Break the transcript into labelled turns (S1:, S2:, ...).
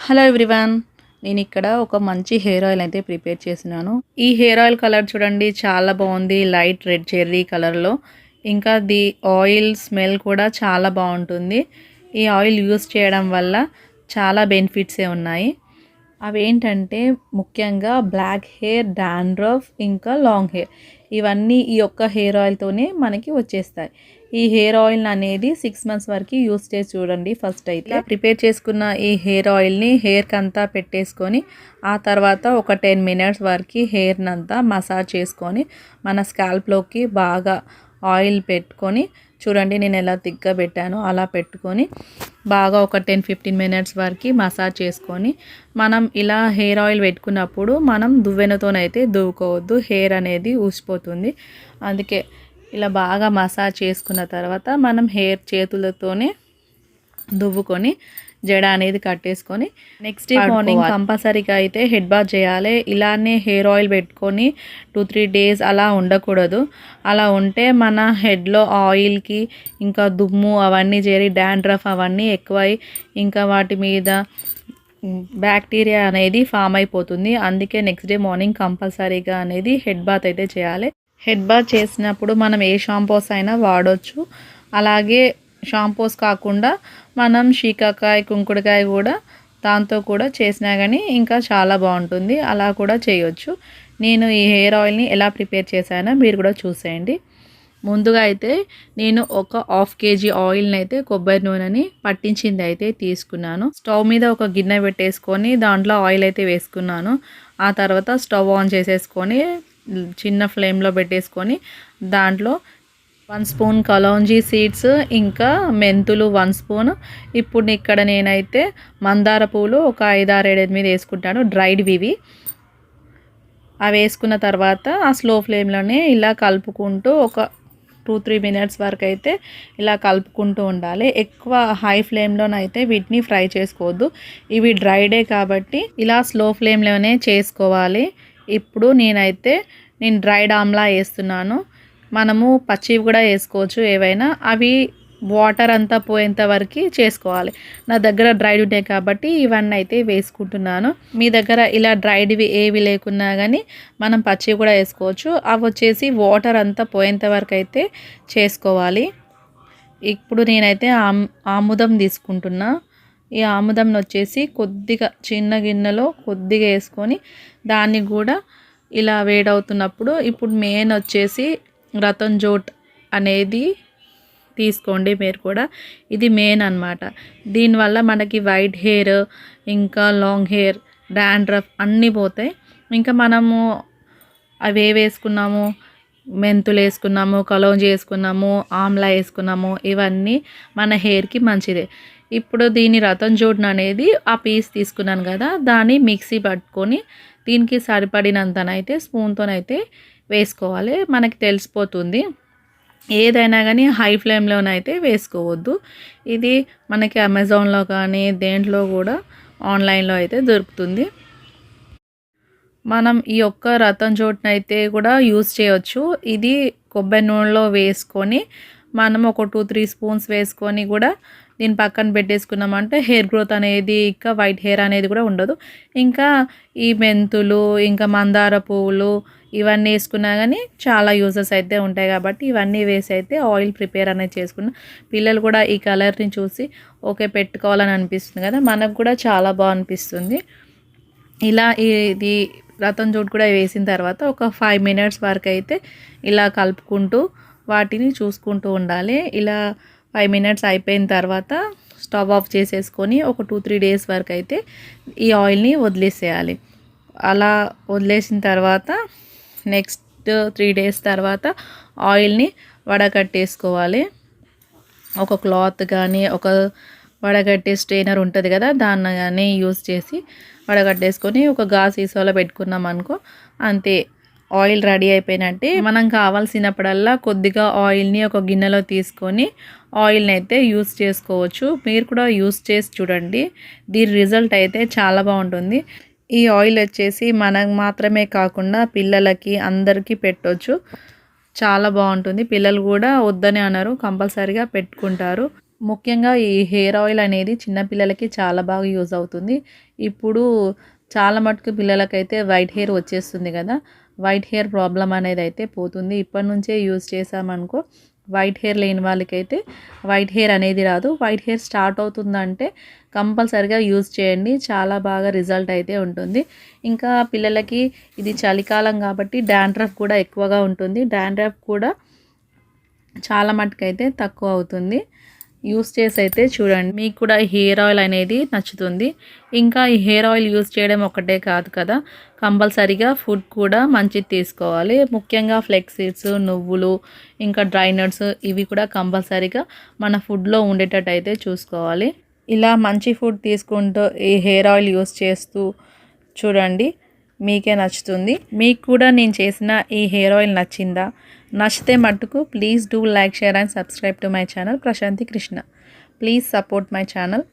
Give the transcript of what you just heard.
S1: Hello everyone, నేను ఇక్కడ ఒక మంచి హెయిర్ ఆయిల్ అయితే ప్రిపేర్ చేసినాను. ఈ హెయిర్ ఆయిల్ కలర్ చూడండి, చాలా బాగుంది. లైట్ రెడ్ చెర్రీ కలర్లో. ఇంకా ఆయిల్ స్మెల్ కూడా చాలా బాగుంటుంది. ఈ ఆయిల్ యూస్ చేయడం వల్ల చాలా బెనిఫిట్సే ఉన్నాయి. అవేంటంటే ముఖ్యంగా బ్లాక్ హెయిర్, డాండ్రఫ్, ఇంకా లాంగ్ హెయిర్, ఇవన్నీ ఈ యొక్క హెయిర్ ఆయిల్తోనే మనకి వచ్చేస్తాయి. ఈ హెయిర్ ఆయిల్ అనేది 6 మంత్స్ వరకు యూస్ చేసి చూడండి. ఫస్ట్ అయితే ప్రిపేర్ చేసుకున్న ఈ హెయిర్ ఆయిల్ని హెయిర్కి అంతా పెట్టేసుకొని ఆ తర్వాత ఒక 10 మినిట్స్ వరకు హెయిర్ని అంతా మసాజ్ చేసుకొని మన స్కాల్ప్లోకి బాగా ఆయిల్ పెట్టుకొని చూడండి, నేను ఎలా థిక్గా పెట్టానో అలా పెట్టుకొని బాగా ఒక 10-15 మినిట్స్ వరకు మసాజ్ చేసుకొని మనం ఇలా హెయిర్ ఆయిల్ పెట్టుకున్నప్పుడు మనం దువ్వెనతోనైతే దువ్వుకోవద్దు, హెయిర్ అనేది ఊసిపోతుంది. అందుకే ఇలా బాగా మసాజ్ చేసుకున్న తర్వాత మనం హెయిర్ చేతులతోనే దువ్వుకొని జడ అనేది కట్టేసుకొని నెక్స్ట్ డే మార్నింగ్ కంపల్సరీగా అయితే హెడ్ బాత్ చేయాలి. ఇలానే హెయిర్ ఆయిల్ పెట్టుకొని 2-3 డేస్ అలా ఉండకూడదు. అలా ఉంటే మన హెడ్లో ఆయిల్కి ఇంకా దుమ్ము అవన్నీ చేరి డాండ్రఫ్ అవన్నీ ఎక్కువై ఇంకా వాటి మీద బ్యాక్టీరియా అనేది ఫామ్ అయిపోతుంది. అందుకే నెక్స్ట్ డే మార్నింగ్ కంపల్సరీగా అనేది హెడ్ బాత్ అయితే చేయాలి. హెడ్ బాత్ చేసినప్పుడు మనం ఏ షాంపూస్ అయినా వాడవచ్చు. అలాగే షాంపూస్ కాకుండా మనం శీకాకాయ, కుంకుడుకాయ కూడా దాంతో కూడా చేసినా కానీ ఇంకా చాలా బాగుంటుంది. అలా కూడా చేయొచ్చు. నేను ఈ హెయిర్ ఆయిల్ని ఎలా ప్రిపేర్ చేశానో మీరు కూడా చూసేయండి. ముందుగా అయితే నేను ఒక 1/2 kg ఆయిల్ని అయితే కొబ్బరి నూనెని పట్టించింది అయితే తీసుకున్నాను. స్టవ్ మీద ఒక గిన్నె పెట్టేసుకొని దాంట్లో ఆయిల్ అయితే వేసుకున్నాను. ఆ తర్వాత స్టవ్ ఆన్ చేసేసుకొని చిన్న ఫ్లేమ్లో పెట్టేసుకొని దాంట్లో 1 స్పూన్ కలౌంజీ సీడ్స్, ఇంకా మెంతులు 1 స్పూన్. ఇప్పుడు ఇక్కడ నేనైతే మందార పూలు ఒక 5-6-7 వేసుకుంటాను, డ్రైడ్ ఇవి. అవి వేసుకున్న తర్వాత ఆ స్లో ఫ్లేమ్లోనే ఇలా కలుపుకుంటూ ఒక 2-3 మినిట్స్ వరకు అయితే ఇలా కలుపుకుంటూ ఉండాలి. ఎక్కువ హై ఫ్లేమ్లోనైతే వీటిని ఫ్రై చేసుకోవద్దు. ఇవి డ్రైడే కాబట్టి ఇలా స్లో ఫ్లేమ్లోనే చేసుకోవాలి. ఇప్పుడు నేను డ్రైడ్ ఆమ్లా వేస్తున్నాను. మనము పచ్చివి కూడా వేసుకోవచ్చు ఏవైనా. అవి వాటర్ అంతా పోయేంత వరకు చేసుకోవాలి. నా దగ్గర డ్రైడ్ ఉంటాయి కాబట్టి ఇవన్నీ అయితే వేసుకుంటున్నాను. మీ దగ్గర ఇలా డ్రైడ్వి ఏవి లేకున్నా కానీ మనం పచ్చివి కూడా వేసుకోవచ్చు. అవి వచ్చేసి వాటర్ అంతా పోయేంత వరకు అయితే చేసుకోవాలి. ఇప్పుడు నేనైతే ఆముదం తీసుకుంటున్నా. ఈ ఆముదం వచ్చేసి కొద్దిగా చిన్న గిన్నెలో కొద్దిగా వేసుకొని దాన్ని కూడా ఇలా వేడవుతున్నప్పుడు ఇప్పుడు మెయిన్ వచ్చేసి రతన్ జోట్ అనేది తీసుకోండి మీరు కూడా. ఇది మెయిన్ అన్నమాట. దీనివల్ల మనకి వైట్ హెయిర్, ఇంకా లాంగ్ హెయిర్, డాండ్రఫ్ అన్నీ పోతాయి. ఇంకా మనము అవి వేసుకున్నాము, మెంతులు వేసుకున్నాము, కలౌంజీ వేసుకున్నాము, ఆమ్లా వేసుకున్నాము, ఇవన్నీ మన హెయిర్కి మంచిదే. ఇప్పుడు దీని రతన్ జోడ్ అనేది ఆ పీస్ తీసుకున్నాను కదా, దాన్ని మిక్సీ పట్టుకొని దీనికి సరిపడినంతనైతే స్పూన్తోనైతే వేసుకోవాలి. మనకి తెలిసిపోతుంది. ఏదైనా కానీ హై ఫ్లేమ్లోనైతే వేసుకోవద్దు. ఇది మనకి అమెజాన్లో కానీ దేంట్లో కూడా ఆన్లైన్లో అయితే దొరుకుతుంది. మనం ఈ యొక్క రతన్ జోట్ని అయితే కూడా యూస్ చేయవచ్చు. ఇది కొబ్బరి నూనెలో వేసుకొని మనం ఒక 2-3 స్పూన్స్ వేసుకొని కూడా దీని పక్కన పెట్టేసుకున్నామంటే హెయిర్ గ్రోత్ అనేది, ఇంకా వైట్ హెయిర్ అనేది కూడా ఉండదు. ఇంకా ఈ మెంతులు, ఇంకా మందార పువ్వులు ఇవన్నీ వేసుకున్నా కానీ చాలా యూజెస్ అయితే ఉంటాయి. కాబట్టి ఇవన్నీ వేసి అయితే ఆయిల్ ప్రిపేర్ అనేది చేసుకున్నాం. పిల్లలు కూడా ఈ కలర్ని చూసి ఓకే పెట్టుకోవాలని అనిపిస్తుంది కదా, మనకు కూడా చాలా బాగా అనిపిస్తుంది. ఇలా ఇది రతన్ జోడ్ కూడా వేసిన తర్వాత ఒక 5 మినిట్స్ వరకు అయితే ఇలా కలుపుకుంటూ వాటిని చూసుకుంటూ ఉండాలి. ఇలా 5 మినిట్స్ అయిపోయిన తర్వాత స్టవ్ ఆఫ్ చేసేసుకొని ఒక 2-3 డేస్ వరకు అయితే ఈ ఆయిల్ని వదిలేసేయాలి. అలా వదిలేసిన తర్వాత నెక్స్ట్ 3 డేస్ తర్వాత ఆయిల్ని వడగట్టేసుకోవాలి. ఒక క్లాత్ కానీ, ఒక వడగట్టే స్ట్రెయినర్ ఉంటుంది కదా, దాన్ని కానీ యూస్ చేసి వడగట్టేసుకొని ఒక గాజు సీసాలో పెట్టుకున్నాం అనుకో, అంతే ఆయిల్ రెడీ అయిపోయినట్టే. మనం కావాల్సినప్పుడల్లా కొద్దిగా ఆయిల్ని ఒక గిన్నెలో తీసుకొని ఆయిల్ని అయితే యూస్ చేసుకోవచ్చు. మీరు కూడా యూస్ చేసి చూడండి. దీని రిజల్ట్ అయితే చాలా బాగుంటుంది. ఈ ఆయిల్ వచ్చేసి మనకు మాత్రమే కాకుండా పిల్లలకి అందరికీ పెట్టవచ్చు. చాలా బాగుంటుంది. పిల్లలు కూడా వద్దని అనరు, కంపల్సరీగా పెట్టుకుంటారు. ముఖ్యంగా ఈ హెయిర్ ఆయిల్ అనేది చిన్న పిల్లలకి చాలా బాగా యూజ్ అవుతుంది. ఇప్పుడు చాలా మటుకు పిల్లలకైతే వైట్ హెయిర్ వచ్చేస్తుంది కదా! వైట్ హెయిర్ ప్రాబ్లమ్ అనేది అయితే పోతుంది. ఇప్పటి నుంచే యూజ్ చేశామనుకో వైట్ హెయిర్ లేని వాళ్ళకైతే వైట్ హెయిర్ అనేది రాదు. వైట్ హెయిర్ స్టార్ట్ అవుతుందంటే కంపల్సరిగా యూజ్ చేయండి. చాలా బాగా రిజల్ట్ అయితే ఉంటుంది. ఇంకా పిల్లలకి ఇది చలికాలం కాబట్టి డాండ్రఫ్ కూడా ఎక్కువగా ఉంటుంది. డాండ్రఫ్ కూడా చాలా మటుకైతే తక్కువ అవుతుంది. యూస్ చేసి అయితే చూడండి. మీకు కూడా హెయిర్ ఆయిల్ అనేది నచ్చుతుంది. ఇంకా ఈ హెయిర్ ఆయిల్ యూస్ చేయడం ఒకటే కాదు కదా, కంపల్సరీగా ఫుడ్ కూడా మంచిది తీసుకోవాలి. ముఖ్యంగా ఫ్లెక్స్ సీడ్స్, నువ్వులు, ఇంకా డ్రై నట్స్ ఇవి కూడా కంపల్సరీగా మన ఫుడ్లో ఉండేటట్టు అయితే చూసుకోవాలి. ఇలా మంచి ఫుడ్ తీసుకుంటూ ఈ హెయిర్ ఆయిల్ యూస్ చేస్తూ చూడండి, మీకే నచ్చుతుంది. మీకు కూడా నేను చేసిన ఈ హెయిర్ ఆయిల్ నచ్చిందా? నచ్చితే మట్టుకు please do like, share and subscribe to my channel Prashanthi Krishna. Please support my channel.